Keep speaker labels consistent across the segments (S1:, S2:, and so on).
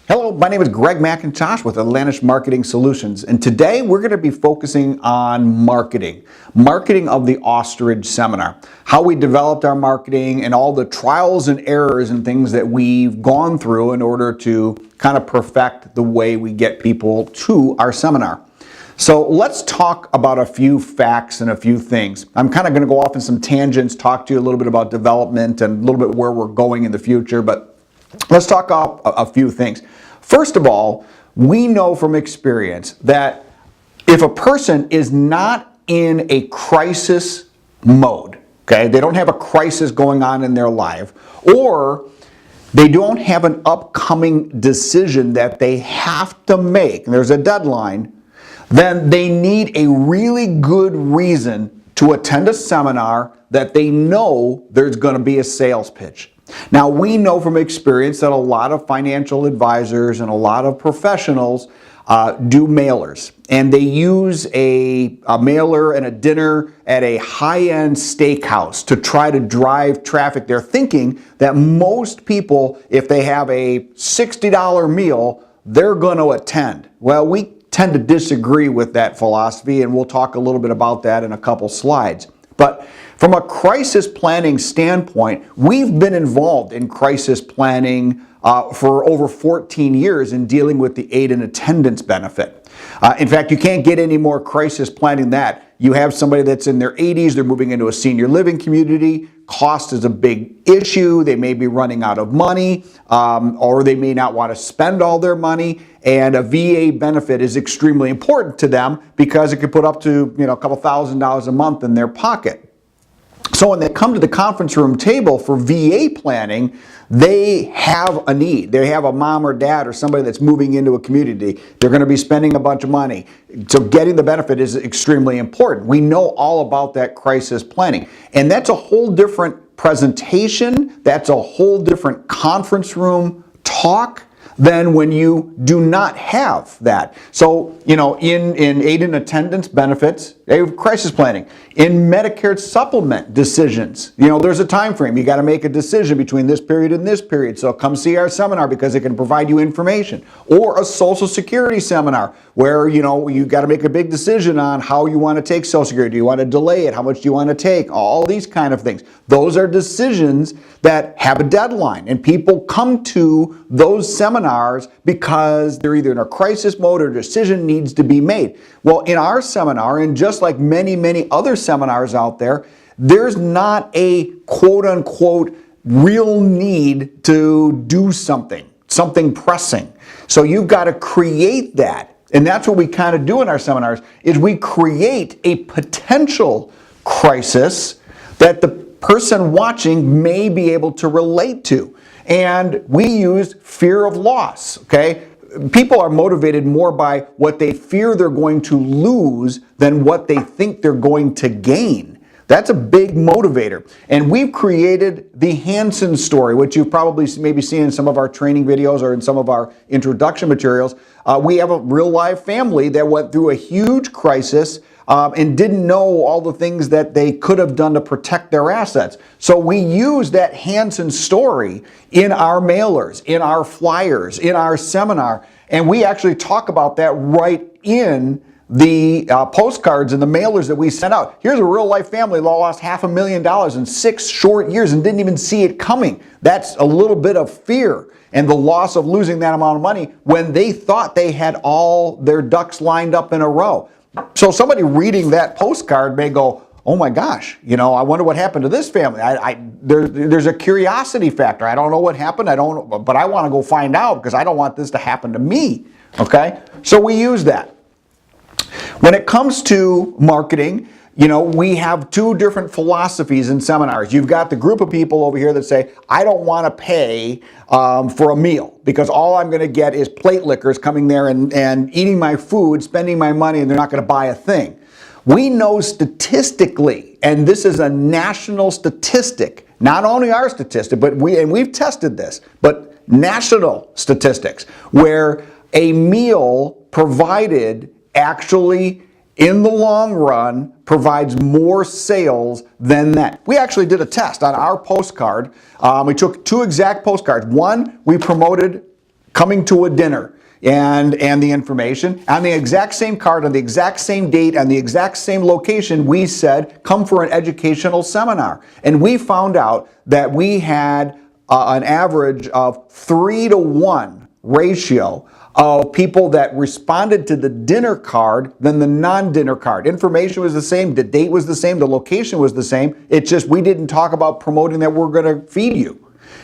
S1: Hello, my name is Greg McIntosh with Atlantis Marketing Solutions, and today we're going to be focusing on marketing of the Ostrich seminar, how we developed our marketing and all the trials and errors and things that we've gone through in order to kind of perfect the way we get people to our seminar. So let's talk about a few facts and a few things. I'm kind of going to go off in some tangents, talk to you a little bit about development and a little bit where we're going in the future, but let's talk about a few things. First of all, we know from experience that if a person is not in a crisis mode, okay, they don't have a crisis going on in their life, or they don't have an upcoming decision that they have to make, and there's a deadline, then they need a really good reason to attend a seminar that they know there's going to be a sales pitch. Now, we know from experience that a lot of financial advisors and a lot of professionals do mailers, and they use a mailer and a dinner at a high-end steakhouse to try to drive traffic. They're thinking that most people, if they have a $60 meal, they're going to attend. Well, we tend to disagree with that philosophy, and we'll talk a little bit about that in a couple slides. But from a crisis planning standpoint, we've been involved in crisis planning for over 14 years in dealing with the aid and attendance benefit. In fact, you can't get any more crisis planning than that. You have somebody that's in their 80s, they're moving into a senior living community, cost is a big issue, they may be running out of money, or they may not want to spend all their money, and a VA benefit is extremely important to them because it could put up to a couple $1,000s a month in their pocket. So when they come to the conference room table for VA planning, they have a need. They have a mom or dad or somebody that's moving into a community. They're going to be spending a bunch of money. So getting the benefit is extremely important. We know all about that crisis planning. And that's a whole different presentation. That's a whole different conference room talk than when you do not have that. So, in aid and attendance benefits, they have crisis planning. In Medicare supplement decisions, there's a time frame. You got to make a decision between this period and this period. So come see our seminar because it can provide you information. Or a Social Security seminar where, you got to make a big decision on how you want to take Social Security. Do you want to delay it? How much do you want to take? All these kind of things. Those are decisions that have a deadline, and people come to those seminars because they're either in a crisis mode or a decision needs to be made. Well, in our seminar, and just like many, many other seminars out there, there's not a quote-unquote real need to do something pressing. So you've got to create that. And that's what we kind of do in our seminars, is we create a potential crisis that the person watching may be able to relate to. And we use fear of loss, okay? People are motivated more by what they fear they're going to lose than what they think they're going to gain. That's a big motivator. And we've created the Hansen story, which you've probably maybe seen in some of our training videos or in some of our introduction materials. We have a real life family that went through a huge crisis and didn't know all the things that they could have done to protect their assets. So we use that Hansen story in our mailers, in our flyers, in our seminar, and we actually talk about that right in the postcards and the mailers that we send out. Here's a real life family that lost $500,000 in 6 short years and didn't even see it coming. That's a little bit of fear and the loss of losing that amount of money when they thought they had all their ducks lined up in a row. So somebody reading that postcard may go, oh my gosh, I wonder what happened to this family. There's a curiosity factor. I don't know what happened. But I want to go find out because I don't want this to happen to me. Okay? So we use that. When it comes to marketing, we have 2 different philosophies in seminars. You've got the group of people over here that say, I don't want to pay for a meal because all I'm going to get is plate lickers coming there and eating my food, spending my money, and they're not going to buy a thing. We know statistically, and this is a national statistic, not only our statistic, but we've tested this, but national statistics, where a meal provided actually in the long run provides more sales than that. We actually did a test on our postcard. We took 2 exact postcards. One, we promoted coming to a dinner and the information on the exact same card, on the exact same date, on the exact same location, we said, come for an educational seminar. And we found out that we had an average of 3-to-1 ratio of people that responded to the dinner card than the non-dinner card. Information was the same, the date was the same, the location was the same. It's just we didn't talk about promoting that we're going to feed you.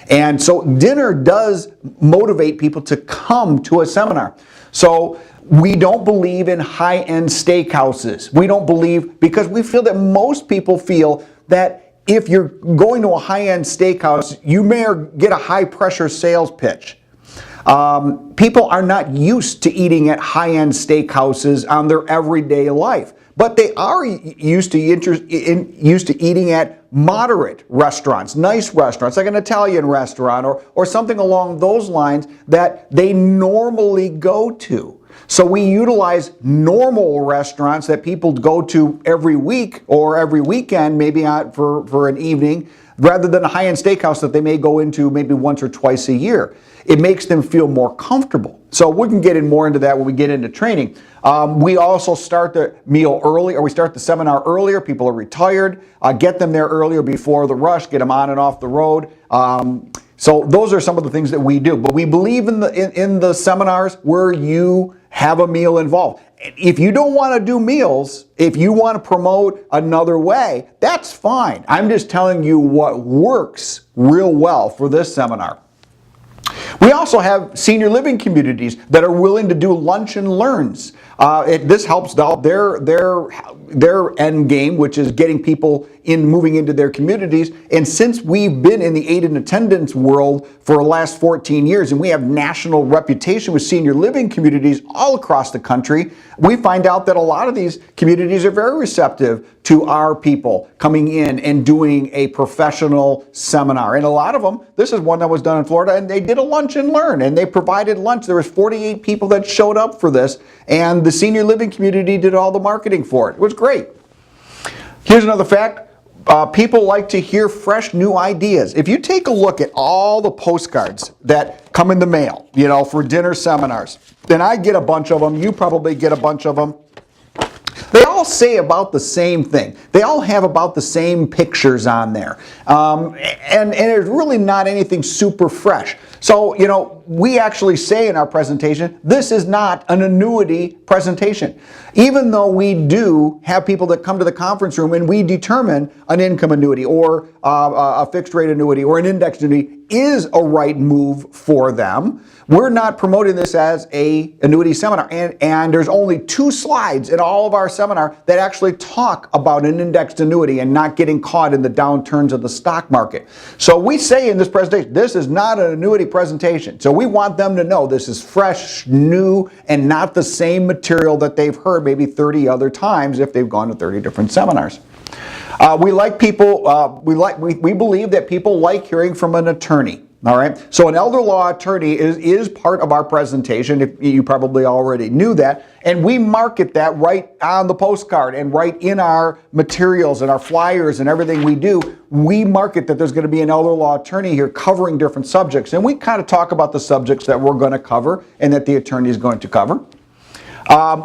S1: And so dinner does motivate people to come to a seminar. So we don't believe in high-end steakhouses. We don't believe, because we feel that most people feel that if you're going to a high-end steakhouse, you may get a high-pressure sales pitch. People are not used to eating at high-end steakhouses on their everyday life, but they are used to eating at moderate restaurants, nice restaurants, like an Italian restaurant or something along those lines that they normally go to. So we utilize normal restaurants that people go to every week or every weekend, maybe for an evening, rather than a high-end steakhouse that they may go into maybe once or twice a year. It makes them feel more comfortable. So we can get in more into that when we get into training. We also start the meal early, or we start the seminar earlier. People are retired. Get them there earlier before the rush, get them on and off the road. So those are some of the things that we do. But we believe in the seminars where you have a meal involved. If you don't want to do meals, if you want to promote another way, that's fine. I'm just telling you what works real well for this seminar. We also have senior living communities that are willing to do lunch and learns. This helps out their end game, which is getting people moving into their communities. And since we've been in the aid and attendance world for the last 14 years, and we have national reputation with senior living communities all across the country, we find out that a lot of these communities are very receptive to our people coming in and doing a professional seminar. And a lot of them, this is one that was done in Florida, and they did a lunch and learn, and they provided lunch. There was 48 people that showed up for this, and the senior living community did all the marketing for it. It was great. Here's another fact. People like to hear fresh new ideas. If you take a look at all the postcards that come in the mail, for dinner seminars, then I get a bunch of them. You probably get a bunch of them. They all say about the same thing. They all have about the same pictures on there. And there's really not anything super fresh. So, we actually say in our presentation, this is not an annuity presentation. Even though we do have people that come to the conference room and we determine an income annuity or a fixed rate annuity or an index annuity is a right move for them, we're not promoting this as an annuity seminar. And there's only 2 slides in all of our seminar that actually talk about an indexed annuity and not getting caught in the downturns of the stock market. So we say in this presentation, this is not an annuity presentation. So we want them to know this is fresh, new, and not the same material that they've heard maybe 30 other times if they've gone to 30 different seminars. We believe that people like hearing from an attorney. All right. So an elder law attorney is part of our presentation. If you probably already knew that. And we market that right on the postcard and right in our materials and our flyers and everything we do. We market that there's going to be an elder law attorney here covering different subjects. And we kind of talk about the subjects that we're going to cover and that the attorney is going to cover.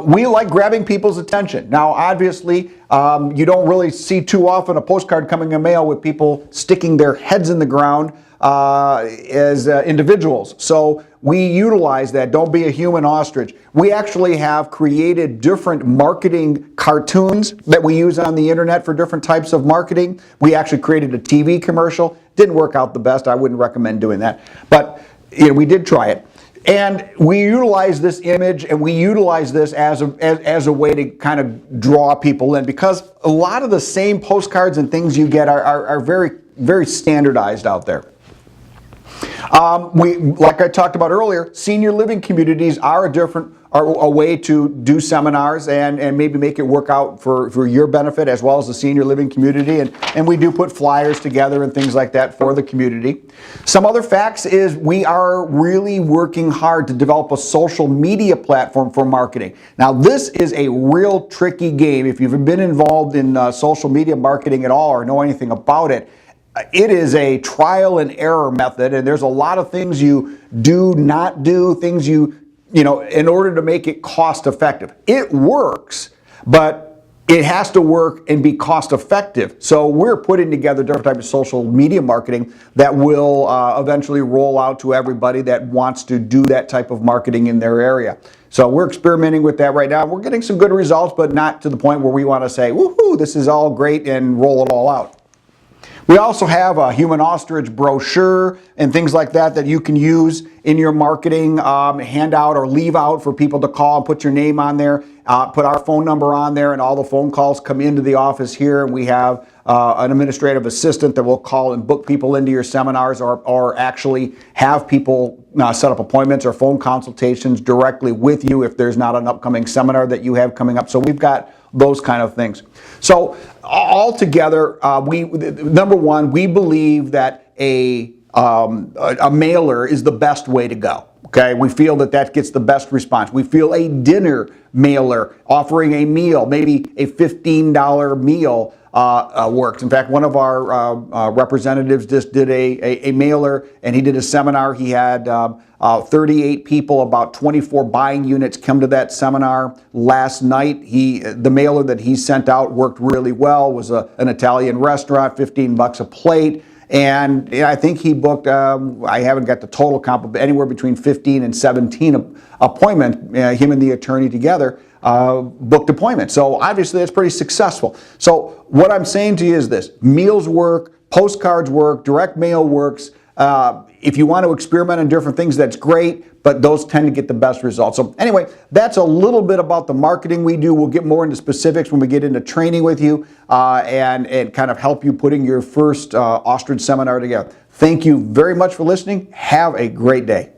S1: We like grabbing people's attention. Now, obviously, you don't really see too often a postcard coming in mail with people sticking their heads in the ground as individuals. So we utilize that. Don't be a human ostrich. We actually have created different marketing cartoons that we use on the internet for different types of marketing. We actually created a TV commercial. Didn't work out the best. I wouldn't recommend doing that. But we did try it. And we utilize this image and we utilize this as a way to kind of draw people in, because a lot of the same postcards and things you get are very, very standardized out there. Like I talked about earlier, senior living communities are a way to do seminars and maybe make it work out for your benefit as well as the senior living community. And we do put flyers together and things like that for the community. Some other facts is we are really working hard to develop a social media platform for marketing. Now, this is a real tricky game. If you've been involved in social media marketing at all or know anything about it, it is a trial and error method, and there's a lot of things you do not do, things in order to make it cost effective. It works, but it has to work and be cost effective. So we're putting together different types of social media marketing that will eventually roll out to everybody that wants to do that type of marketing in their area. So we're experimenting with that right now. We're getting some good results, but not to the point where we want to say, woohoo, this is all great and roll it all out. We also have a human ostrich brochure and things like that you can use in your marketing, hand out or leave out for people to call and put your name on there, put our phone number on there, and all the phone calls come into the office here, and we have an administrative assistant that will call and book people into your seminars or actually have people set up appointments or phone consultations directly with you if there's not an upcoming seminar that you have coming up. So we've got those kind of things. So altogether, number one, we believe that a mailer is the best way to go. Okay, we feel that gets the best response. We feel a dinner mailer offering a meal, maybe a $15 meal works. In fact, one of our representatives just did a mailer, and he did a seminar. He had 38 people, about 24 buying units come to that seminar last night. The mailer that he sent out worked really well. It was an Italian restaurant, $15 a plate. And I think he booked, I haven't got the total count, but anywhere between 15 and 17 appointments, him and the attorney together booked appointments. So obviously that's pretty successful. So what I'm saying to you is this: meals work, postcards work, direct mail works. If you want to experiment on different things, that's great, but those tend to get the best results. So anyway, that's a little bit about the marketing we do. We'll get more into specifics when we get into training with you and kind of help you putting your first Ostrich seminar together. Thank you very much for listening. Have a great day.